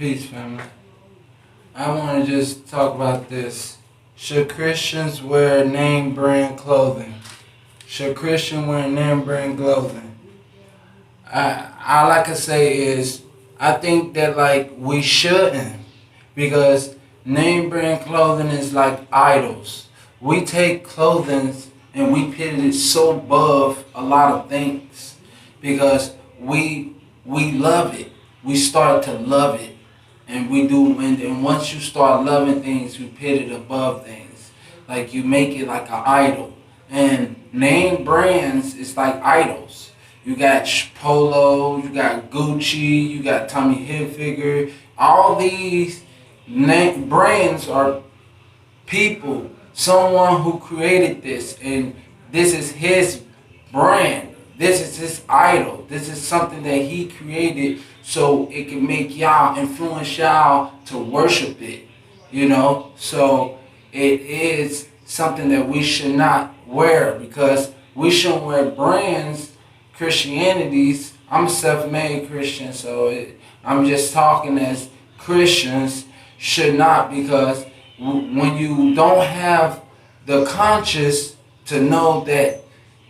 Peace, family. I want to just talk about this. Should Christians wear name brand clothing? Should Christian wear name brand clothing? All I can say is I think that we shouldn't, because name brand clothing is like idols. We take clothing and we put it so above a lot of things because we love it. We start to love it. And we do, and once you start loving things, you put it above things. Like you make it like an idol. And name brands is like idols. You got Polo, you got Gucci, you got Tommy Hilfiger. All these name brands are people, someone who created this, and this is his brand. This is his idol. This is something that he created so it can make y'all, influence y'all to worship it, So it is something that we should not wear, because we shouldn't wear brands, Christianities. I'm a self-made Christian, so I'm just talking as Christians should not, because when you don't have the conscience to know that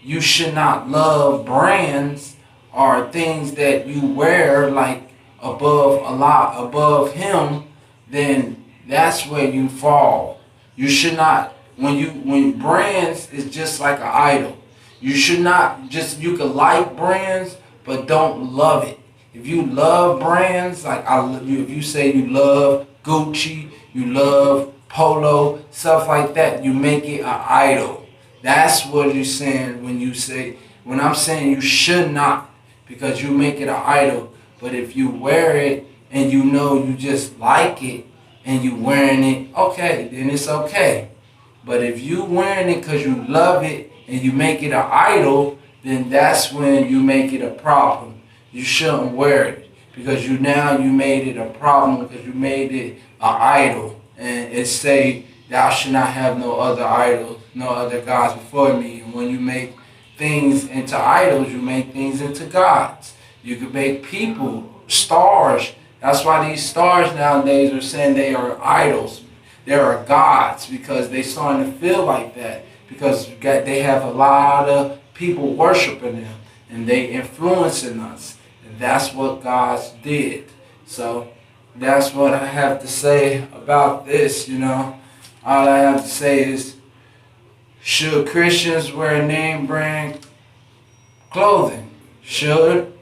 you should not love brands or things that you wear like above him, then that's where you fall. You should not, when brands is just like an idol. You should not you can like brands, but don't love it. If you love brands, if you say you love Gucci, you love Polo, stuff like that, you make it an idol. That's what you're saying when I'm saying you should not, because you make it an idol. But if you wear it and you just like it and you wearing it, okay, then it's okay. But if you wearing it because you love it and you make it an idol, then that's when you make it a problem. You shouldn't wear it, because you made it a problem, because you made it an idol. And it say, thou should not have no other idols, no other gods before me. And when you make things into idols, you make things into gods. You can make people, stars. That's why these stars nowadays are saying they are idols. They are gods, because they starting to feel like that. Because they have a lot of people worshiping them, and they influencing us. And that's what God did. So that's what I have to say about this, All I have to say is, should Christians wear name brand clothing? Do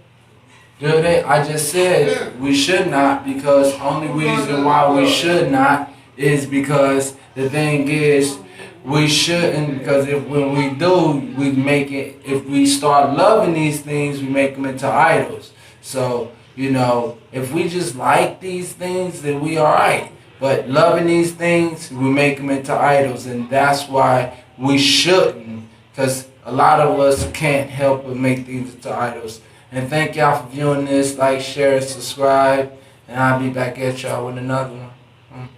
they? I just said we should not, because only reason why we should not is because the thing is we shouldn't, because when we do, we make it, if we start loving these things, we make them into idols. So, if we just like these things, then we all right. But loving these things, we make them into idols, and that's why we shouldn't, because a lot of us can't help but make things into idols. And thank y'all for viewing this. Like, share, and subscribe, and I'll be back at y'all with another one.